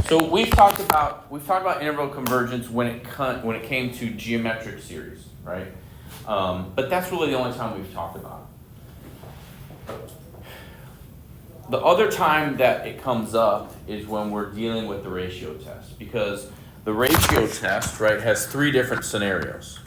So we've talked about interval convergence when it came to geometric series, right? But that's really the only time we've talked about it. The other time that it comes up is when we're dealing with the ratio test, because the ratio test, right, has three different scenarios.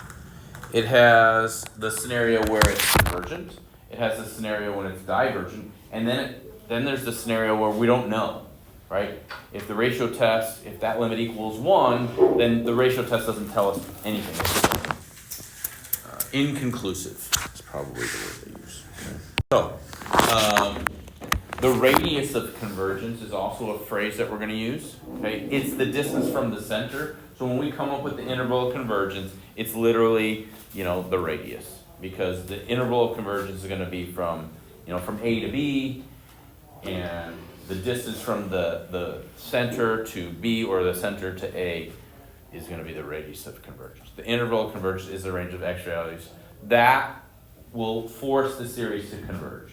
It has the scenario where it's convergent, it has the scenario when it's divergent, and then there's the scenario where we don't know, right? If the ratio test, if that limit equals 1, then the ratio test doesn't tell us anything. It's inconclusive is probably the word they use. So, the radius of convergence is also a phrase that we're going to use. Okay, it's the distance from the center. So when we come up with the interval of convergence, it's literally, the radius, because the interval of convergence is going to be from A to B, and the distance from the center to B or the center to A is going to be the radius of convergence. The interval of convergence is the range of x values that will force the series to converge.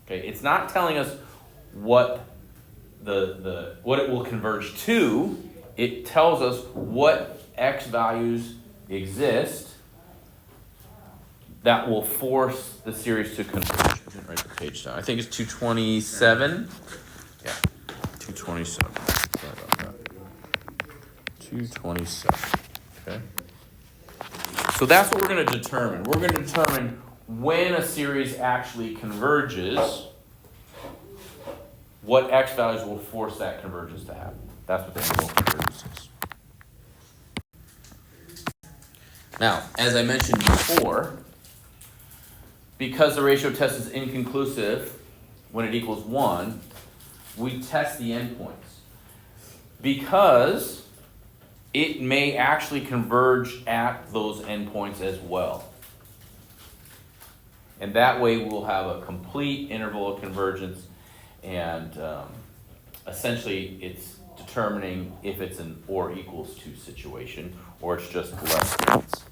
Okay, it's not telling us what what it will converge to. It tells us what x values exist that will force the series to converge. I didn't write the page down. I think it's 227. Yeah, 227. Sorry about that. 227. Okay. So that's what we're going to determine. We're going to determine when a series actually converges, what x values will force that convergence to happen. That's what the interval of convergence is. Now, as I mentioned before, because the ratio test is inconclusive when it equals 1, we test the endpoints. Because it may actually converge at those endpoints as well. And that way we'll have a complete interval of convergence, and essentially it's determining if it's an or equals to situation, or it's just less points.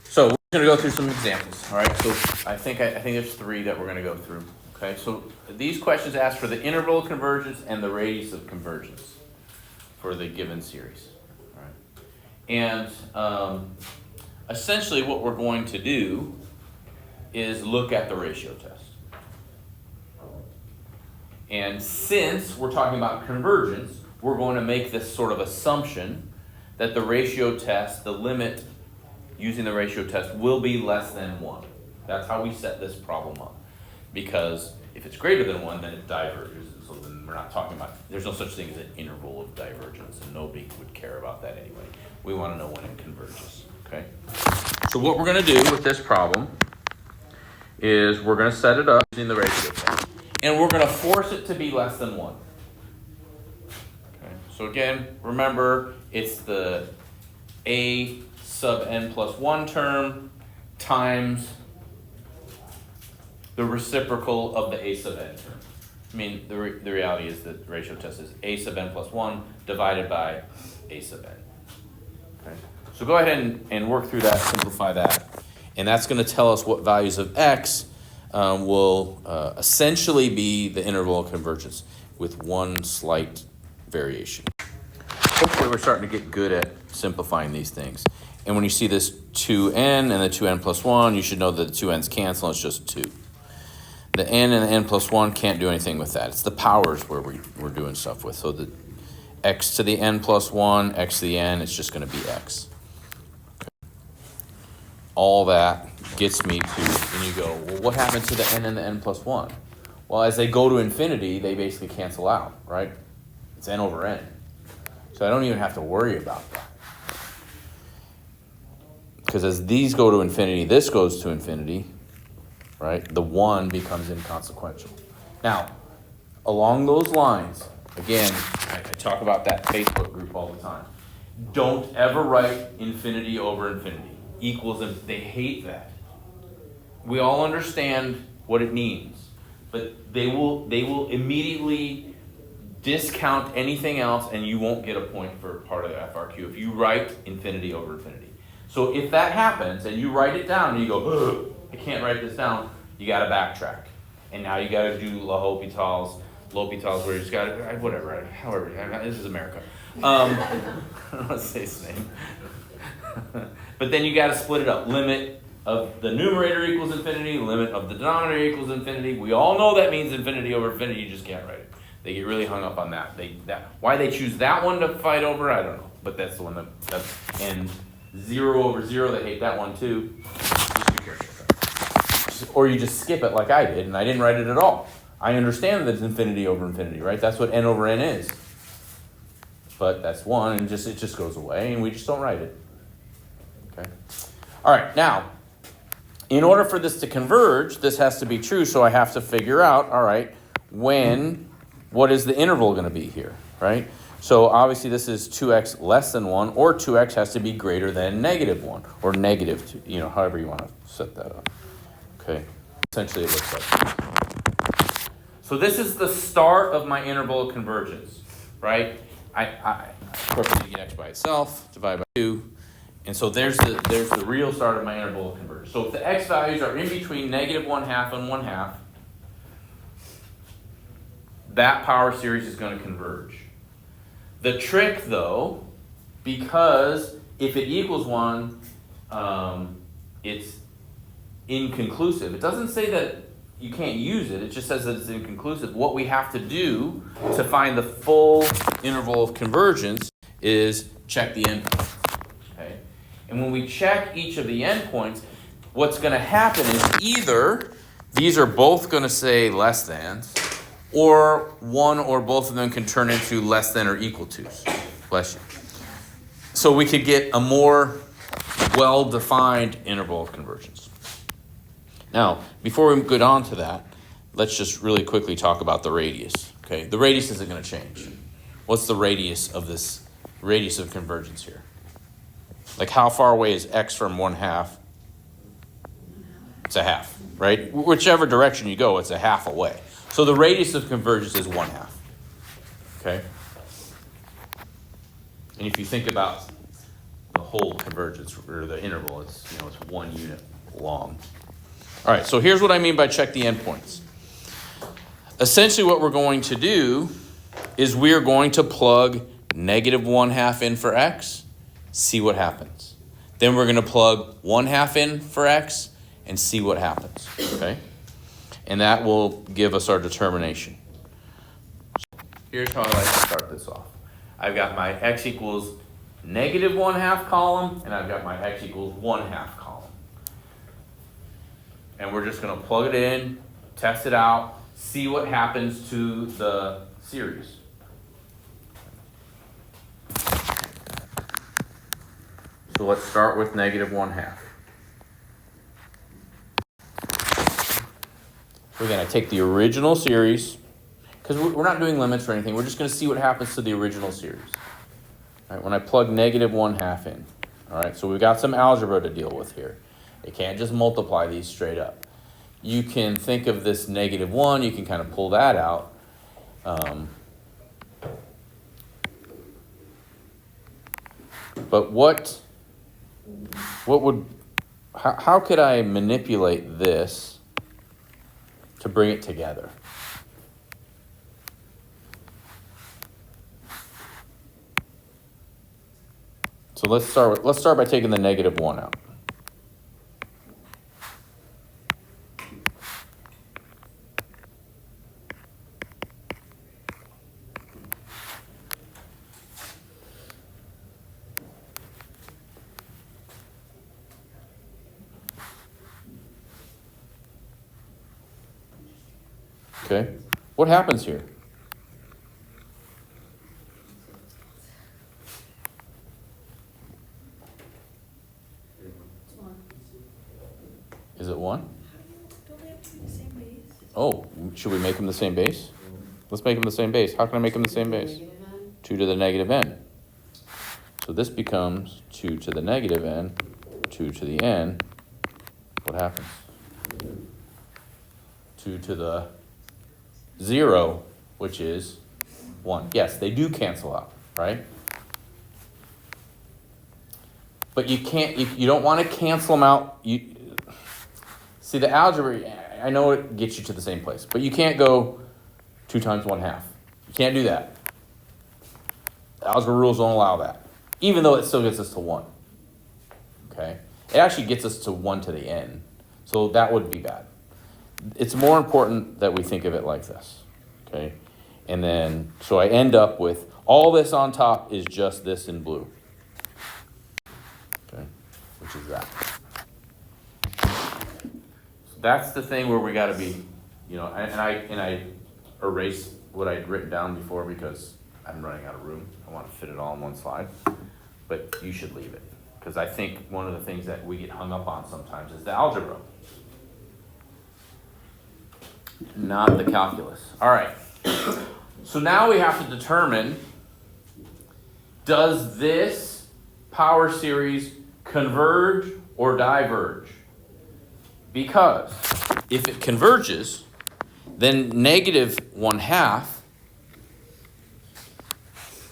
So we're going to go through some examples. All right. So I think there's 3 that we're going to go through. Okay. So these questions ask for the interval of convergence and the radius of convergence for the given series. All right. And essentially what we're going to do is look at the ratio test. And since we're talking about convergence, we're going to make this sort of assumption that the ratio test, the limit using the ratio test, will be less than 1. That's how we set this problem up. Because if it's greater than 1, then it diverges. So then we're not talking about, there's no such thing as an interval of divergence, and nobody would care about that anyway. We want to know when it converges. Okay? So what we're going to do with this problem is we're going to set it up using the ratio test. And we're going to force it to be less than 1. Okay. So again, remember, it's the a sub n plus 1 term times the reciprocal of the a sub n term. I mean, the reality is that the ratio test is a sub n plus 1 divided by a sub n. Okay. So go ahead and work through that, simplify that. And that's going to tell us what values of x will essentially be the interval of convergence with one slight variation. Hopefully we're starting to get good at simplifying these things. And when you see this 2n and the 2n plus 1, you should know that the 2n's cancel, it's just 2. The n and the n plus 1 can't do anything with that. It's the powers where we're doing stuff with. So the x to the n plus 1, x to the n, it's just going to be x. Okay. All that gets me to, and you go, well, what happened to the n and the n plus 1? Well, as they go to infinity, they basically cancel out, right? It's n over n. So I don't even have to worry about that. Because as these go to infinity, this goes to infinity, right? The 1 becomes inconsequential. Now, along those lines, again, I talk about that Facebook group all the time. Don't ever write infinity over infinity. Equals, they hate that. We all understand what it means, but they will immediately discount anything else, and you won't get a point for part of the FRQ if you write infinity over infinity. So if that happens and you write it down and you go, ugh, I can't write this down, you got to backtrack. And now you got to do L'Hopital's L'Hopital's where you just got it, whatever, however, this is America. I don't want to say his name. But then you got to split it up. Limit of the numerator equals infinity, limit of the denominator equals infinity. We all know that means infinity over infinity, you just can't write it. They get really hung up on that. Why they choose that one to fight over, I don't know. But that's the one and 0 over 0, they hate that one too. Just be careful. Or you just skip it like I did, and I didn't write it at all. I understand that it's infinity over infinity, right? That's what n over n is. But that's 1, and it just goes away, and we just don't write it. Okay. All right, now, in order for this to converge, this has to be true, so I have to figure out, all right, what is the interval going to be here, right? So obviously this is 2x less than 1, or 2x has to be greater than -1, or -2, however you want to set that up. Okay, essentially it looks like this. So this is the start of my interval of convergence, right? Of course, I need to get x by itself, divide by 2. And so there's the real start of my interval of convergence. So if the x values are in between -1/2 and 1/2, that power series is going to converge. The trick, though, because if it equals 1, it's inconclusive. It doesn't say that you can't use it. It just says that it's inconclusive. What we have to do to find the full interval of convergence is check the endpoints. Okay? And when we check each of the endpoints, what's going to happen is either these are both going to say less than, or one or both of them can turn into less than or equal to. Bless you. So we could get a more well-defined interval of convergence. Now, before we get on to that, let's just really quickly talk about the radius. Okay, the radius isn't going to change. What's the radius of convergence here? Like, how far away is x from 1/2? It's a half, right? Whichever direction you go, it's a half away. So the radius of convergence is 1/2. Okay? And if you think about the whole convergence, or the interval, it's 1 unit long. All right, so here's what I mean by check the endpoints. Essentially what we're going to do is we're going to plug -1/2 in for x, see what happens. Then we're going to plug 1/2 in for x and see what happens, okay? And that will give us our determination. Here's how I like to start this off. I've got my x equals -1/2 column, and I've got my x equals 1/2 column. And we're just going to plug it in, test it out, see what happens to the series. So let's start with -1/2. We're going to take the original series, because we're not doing limits or anything. We're just going to see what happens to the original series. All right, when I plug -1/2 in. All right, so we've got some algebra to deal with here. You can't just multiply these straight up. You can think of this -1. You can kind of pull that out. But how could I manipulate this to bring it together? So let's start by taking the -1 out. Okay, what happens here? Is it 1? Don't they have to be the same base? Oh, should we make them the same base? Let's make them the same base. How can I make them the same base? 2 to the -n. So this becomes 2 to the -n, 2 to the n. What happens? 2 to the 0, which is 1. Yes, they do cancel out, right? But you can't. You don't want to cancel them out. See, the algebra, I know it gets you to the same place, but you can't go 2 times 1/2. You can't do that. The algebra rules don't allow that, even though it still gets us to 1. Okay? It actually gets us to 1 to the n, so that would be bad. It's more important that we think of it like this. Okay? And then, so I end up with all this on top is just this in blue. Okay? Which is that. So that's the thing where we got to be, and I erased what I'd written down before because I'm running out of room. I want to fit it all in one slide. But you should leave it. Because I think one of the things that we get hung up on sometimes is the algebra. Not the calculus. All right. So now we have to determine, does this power series converge or diverge? Because if it converges, then negative 1/2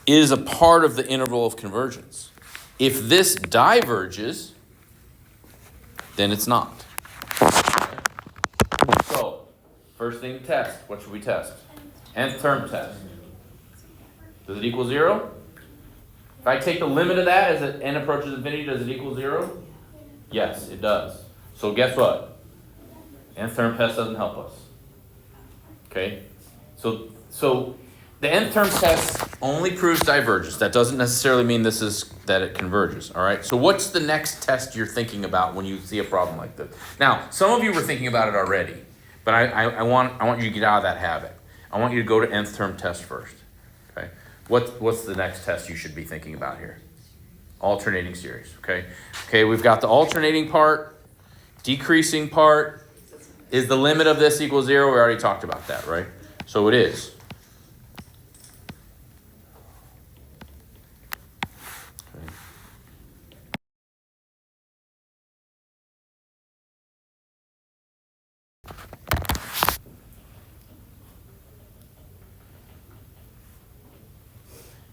is a part of the interval of convergence. If this diverges, then it's not. So, first thing to test, what should we test? Nth term test. Does it equal 0? If I take the limit of that as n approaches infinity, does it equal 0? Yes, it does. So guess what? Nth term test doesn't help us. Okay? So the nth term test only proves divergence. That doesn't necessarily mean that it converges. All right? So what's the next test you're thinking about when you see a problem like this? Now, some of you were thinking about it already, but I want you to get out of that habit. I want you to go to nth term test first. Okay? What's the next test you should be thinking about here? Alternating series. Okay? Okay, we've got the alternating part, decreasing part. Is the limit of this equal 0? We already talked about that, right? So it is. Okay.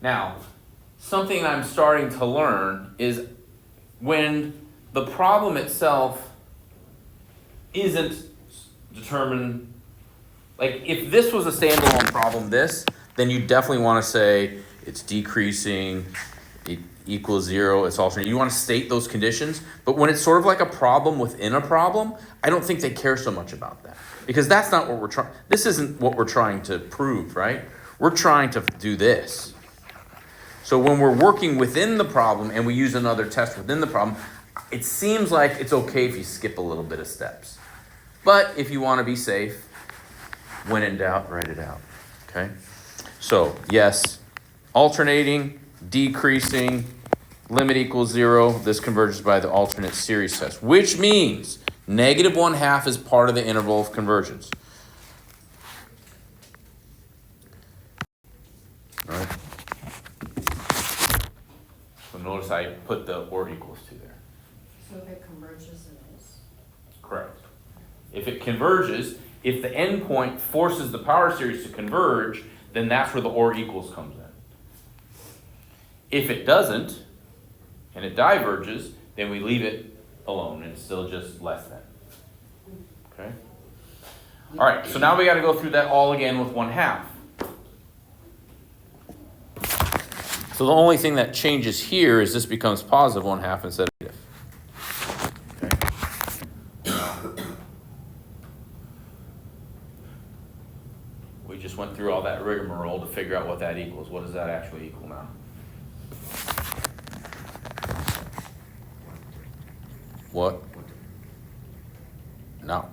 Now, something I'm starting to learn is when the problem itself isn't determined, like if this was a standalone problem, then you definitely want to say it's decreasing, it equals 0, it's alternating. You want to state those conditions, but when it's sort of like a problem within a problem, I don't think they care so much about that. Because that's not what we're trying, this isn't what we're trying to prove, right? We're trying to do this. So when we're working within the problem and we use another test within the problem, it seems like it's okay if you skip a little bit of steps. But if you want to be safe, when in doubt, write it out. Okay? So, yes, alternating, decreasing, limit equals 0. This converges by the alternate series test, which means negative 1/2 is part of the interval of convergence. All right? So notice I put the or equals to there. So if it converges, it is? Correct. If it converges, if the endpoint forces the power series to converge, then that's where the or equals comes in. If it doesn't, and it diverges, then we leave it alone, and it's still just less than. Okay? All right, so now we got to go through that all again with 1/2. So the only thing that changes here is this becomes positive 1/2 instead of negative. We just went through all that rigmarole to figure out what that equals. What does that actually equal now? What? No.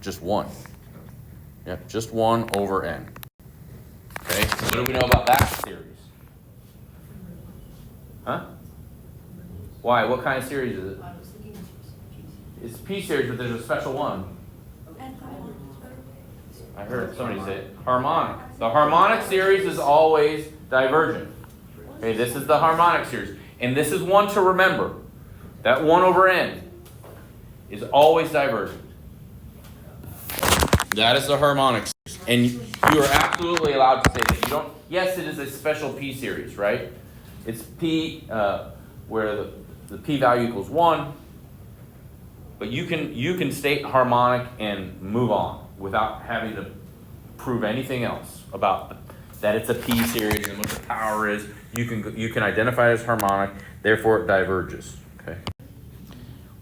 Just 1. Yep, just 1 over n. Okay, so what do we know about that series? Huh? Why? What kind of series is it? I was thinking It's P series, but there's a special one. And I heard somebody say it. Harmonic. The harmonic series is always divergent. Okay, this is the harmonic series. And this is one to remember. That 1 over n is always divergent. That is the harmonic series. And you are absolutely allowed to say that. You don't. Yes, it is a special P series, right? It's P where the P value equals 1. But you can state harmonic and move on without having to prove anything else about that it's a P series and what the power is. You can identify it as harmonic, therefore it diverges. Okay.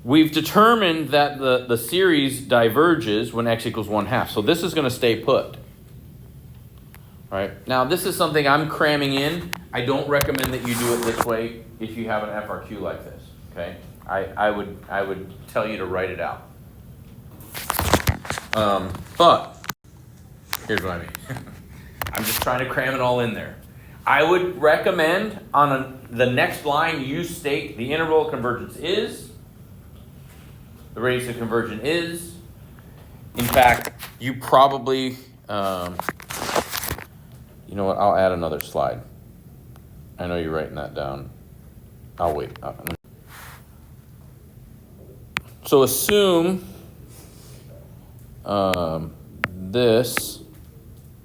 We've determined that the series diverges when x equals 1/2. So this is going to stay put. Right? Now this is something I'm cramming in. I don't recommend that you do it this way if you have an FRQ like this. Okay? I would tell you to write it out. But here's what I mean. I'm just trying to cram it all in there. I would recommend on the next line you state the interval of convergence is, the radius of convergence is. In fact, you probably, you know what, I'll add another slide. I know you're writing that down. I'll wait. So assume this,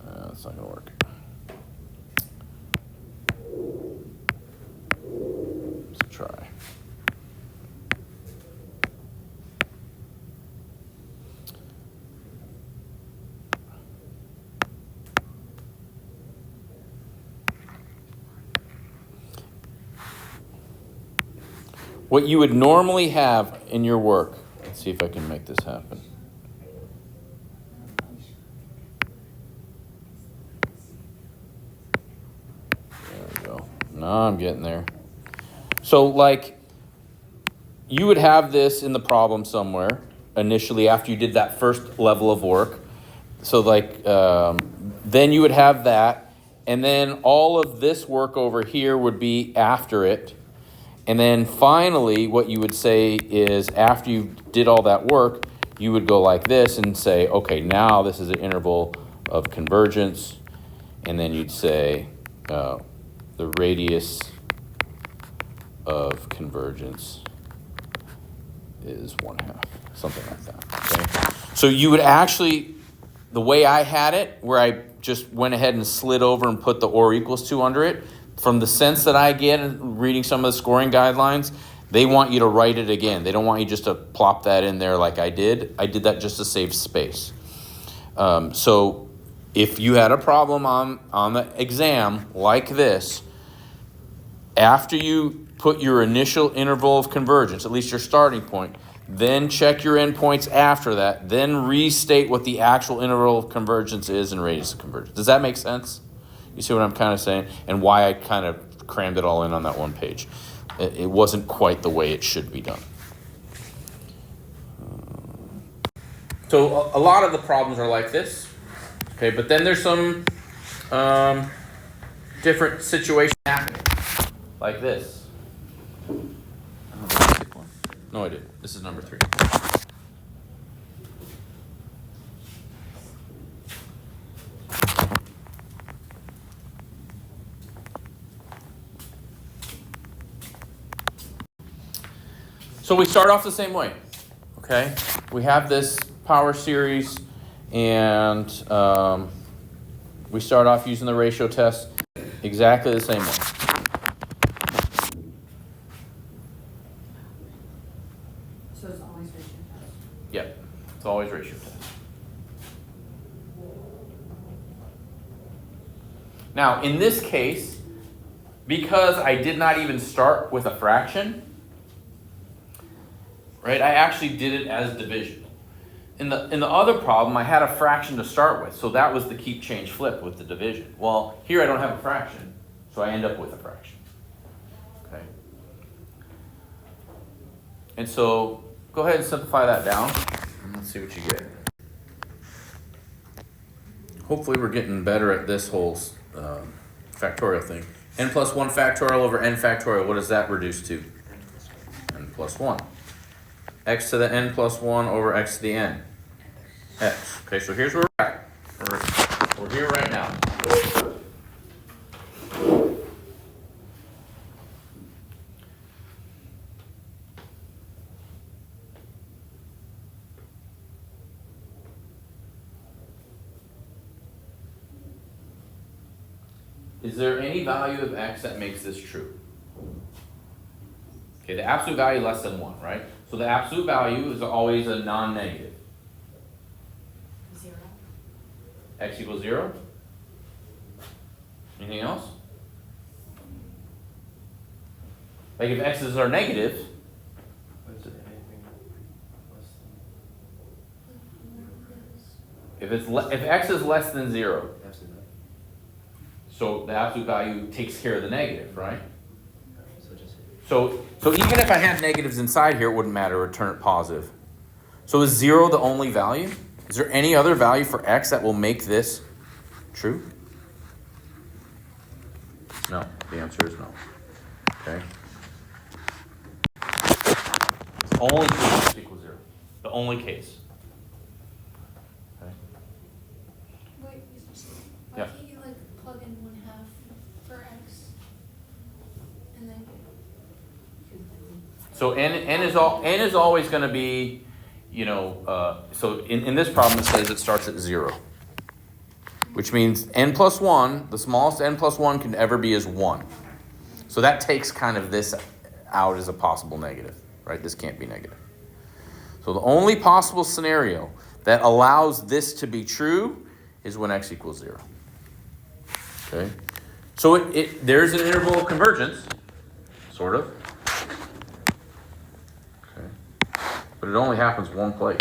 that's not going to work. Let's try. What you would normally have in your work, let's see if I can make this happen. There we go. Now I'm getting there. So like, you would have this in the problem somewhere initially after you did that first level of work. So like, then you would have that, and then all of this work over here would be after it. And then finally, what you would say is after you did all that work, you would go like this and say, okay, now this is an interval of convergence. And then you'd say the radius of convergence is 1/2, something like that, okay? So you would actually, the way I had it, where I just went ahead and slid over and put the or equals to under it, from the sense that I get in reading some of the scoring guidelines, they want you to write it again. They don't want you just to plop that in there like I did. I did that just to save space. So if you had a problem on the exam like this, after you put your initial interval of convergence, at least your starting point, then check your endpoints after that, then restate what the actual interval of convergence is and radius of convergence. Does that make sense? You see what I'm kind of saying? And why I kind of crammed it all in on that one page. It wasn't quite the way it should be done. So a lot of the problems are like this. Okay, but then there's some different situations happening. Like this. No, I didn't. This is number 3. So we start off the same way, okay? We have this power series, and we start off using the ratio test exactly the same way. So it's always ratio test. Yep, it's always ratio test. Now, in this case, because I did not even start with a fraction, right? I actually did it as division. In the other problem, I had a fraction to start with, so that was the keep, change, flip with the division. Well, here I don't have a fraction, so I end up with a fraction. Okay. And so go ahead and simplify that down, and let's see what you get. Hopefully we're getting better at this whole factorial thing. N plus 1 factorial over n factorial, what does that reduce to? N plus 1. X to the n plus 1 over x to the n. X. Okay, so here's where we're at. We're here right now. Is there any value of x that makes this true? Okay, the absolute value less than 1, right? So the absolute value is always a non-negative. 0. X equals 0? Anything else? Like if x's are negative, Is there anything less if x is less than 0, than absolute? so the absolute value takes care of the negative, right? So just So even if I had negatives inside here, it wouldn't matter, it would turn it positive. So is 0 the only value? Is there any other value for x that will make this true? No, the answer is no. Okay. It's only case x equals 0. The only case. Okay. Wait, why Yeah. can't you like plug in 1/2 for x? And then, So n is always going to be, so in this problem it says it starts at 0. Which means n plus 1, the smallest n plus 1 can ever be is 1. So that takes kind of this out as a possible negative, right? This can't be negative. So the only possible scenario that allows this to be true is when x equals 0. Okay? So there's an interval of convergence, sort of. Okay. But it only happens one place.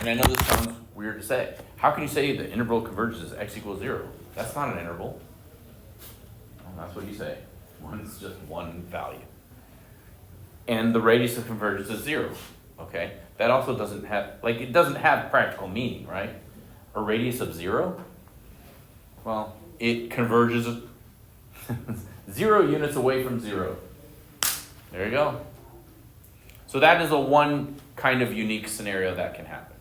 And I know this sounds weird to say. How can you say the interval of convergence is x equals 0? That's not an interval. Well, that's what you say. One is just one value. And the radius of convergence is 0. Okay? That also doesn't have, it doesn't have practical meaning, right? A radius of 0? Well, it converges 0 units away from 0. There you go. So that is a one kind of unique scenario that can happen.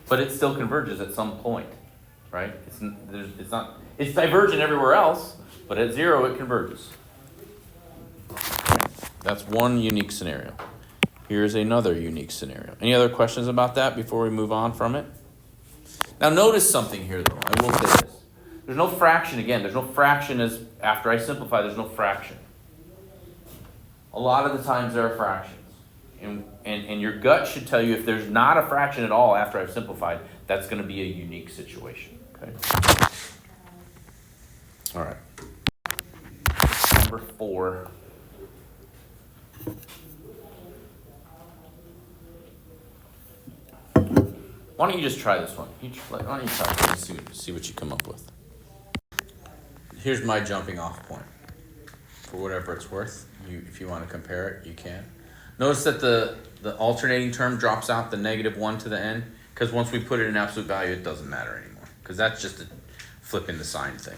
But it still converges at some point, right? It's divergent everywhere else, but at 0 it converges. That's one unique scenario. Here's another unique scenario. Any other questions about that before we move on from it? Now notice something here though, I will say this. There's no fraction again, there's no fraction as after I simplify, there's no fraction. A lot of the times there are fractions. And your gut should tell you if there's not a fraction at all after I've simplified, that's going to be a unique situation. Okay. All right. Number 4. Why don't you just try this one? Why don't you try this and see what you come up with. Here's my jumping off point. For whatever it's worth, if you want to compare it, you can. Notice that the alternating term drops out the -1 to the n, because once we put it in absolute value, it doesn't matter anymore, because that's just a flipping the sign thing.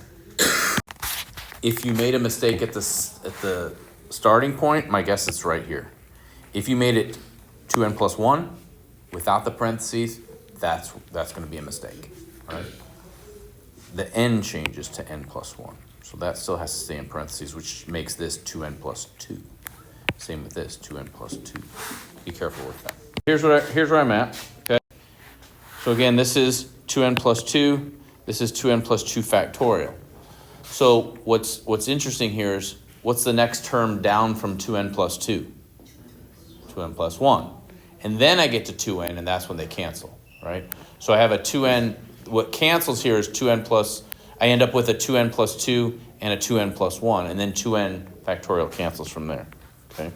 If you made a mistake at the starting point, my guess is right here. If you made it 2n plus 1 without the parentheses, that's going to be a mistake, right? The n changes to n plus 1, so that still has to stay in parentheses, which makes this 2n plus 2. Same with this, 2n plus 2. Be careful with that. Here's where I'm at, okay? So again, this is 2n plus 2. This is 2n plus 2 factorial. So what's interesting here is, what's the next term down from 2n plus 2? 2n plus 1. And then I get to 2n, and that's when they cancel, right? So I have a 2n, what cancels here is 2n plus, I end up with a 2n plus 2 and a 2n plus 1, and then 2n factorial cancels from there. Okay.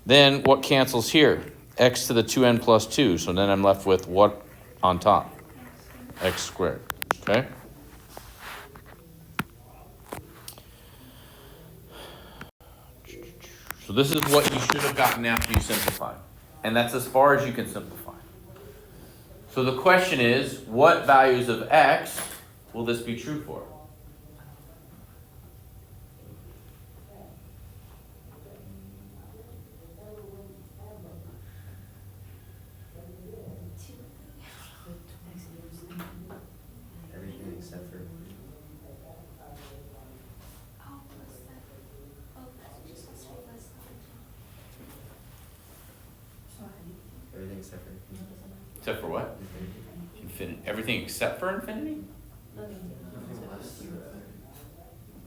Then what cancels here? X to the 2n plus 2. So then I'm left with what on top? X squared. Okay. So this is what you should have gotten after you simplify. And that's as far as you can simplify. So the question is, what values of x will this be true for? everything except for oh, what's that? Oh, that's just a straight less everything except for Except for what? Infinity. Everything except for infinity?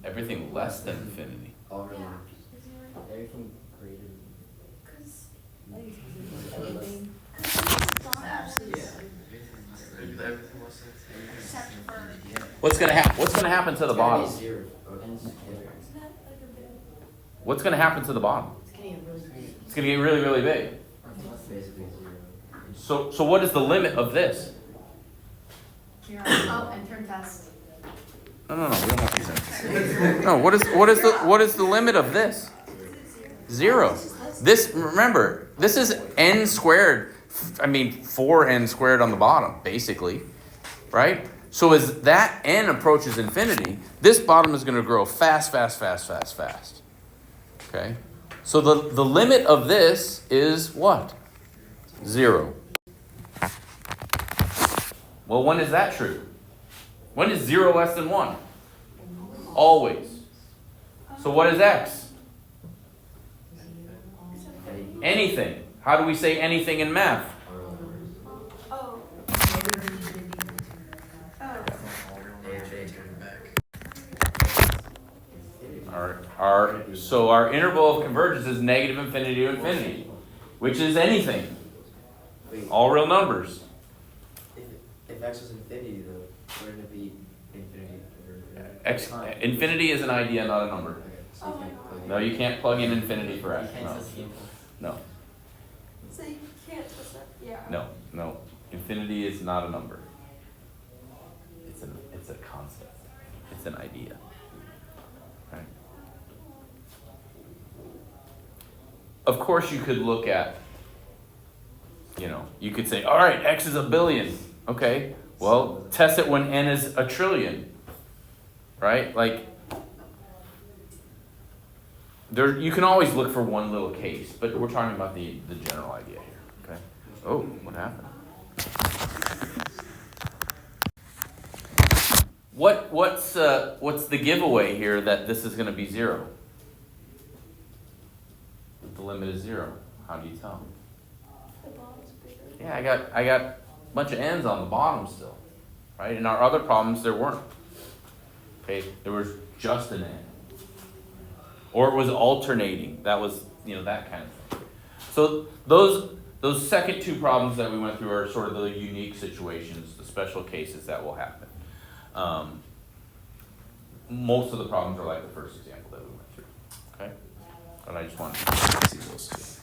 Everything less than infinity. all really Yeah. Is there, everything greater cause, than cause this is everything less than infinity. Except for- Yeah. What's gonna happen to the It's gonna be bottom? zero. Okay. Isn't that like a bit? What's gonna happen to the bottom? It's getting a really big. It's gonna get really, really big. It's basically zero. So what is the limit of this? Here, oh, and turn test. No, we don't have to. No, what is the limit of this? 0. This, remember, this is n squared. I mean, 4n squared on the bottom, basically, right? So as that n approaches infinity, this bottom is going to grow fast. Okay? So the limit of this is what? 0. Well, when is that true? When is 0 less than 1? Always. So what is x? Anything. How do we say anything in math? Oh. So our interval of convergence is negative infinity to infinity, which is anything. Wait, All real numbers. if x was infinity though, wouldn't it be infinity over X, infinity is an idea, not a number. Okay, so you can't plug in. No, you can't plug in infinity for x. No. So you can't just, yeah. No. Infinity is not a number. It's a concept. It's an idea. Right? Of course, you could look at, you could say, all right, x is a billion. Okay, well, test it when n is a trillion. Right? Like, you can always look for one little case, but we're talking about the general idea here. Okay. Oh, what happened? What's the giveaway here that this is going to be 0? The limit is 0. How do you tell? The bottom's bigger. Yeah, I got a bunch of n's on the bottom still, right? In our other problems, there weren't. Okay, there was just an n, or it was alternating. That was that kind of thing. So those second two problems that we went through are sort of the unique situations, the special cases that will happen. Most of the problems are like the first example that we went through. Okay, but I just wanted to see those two.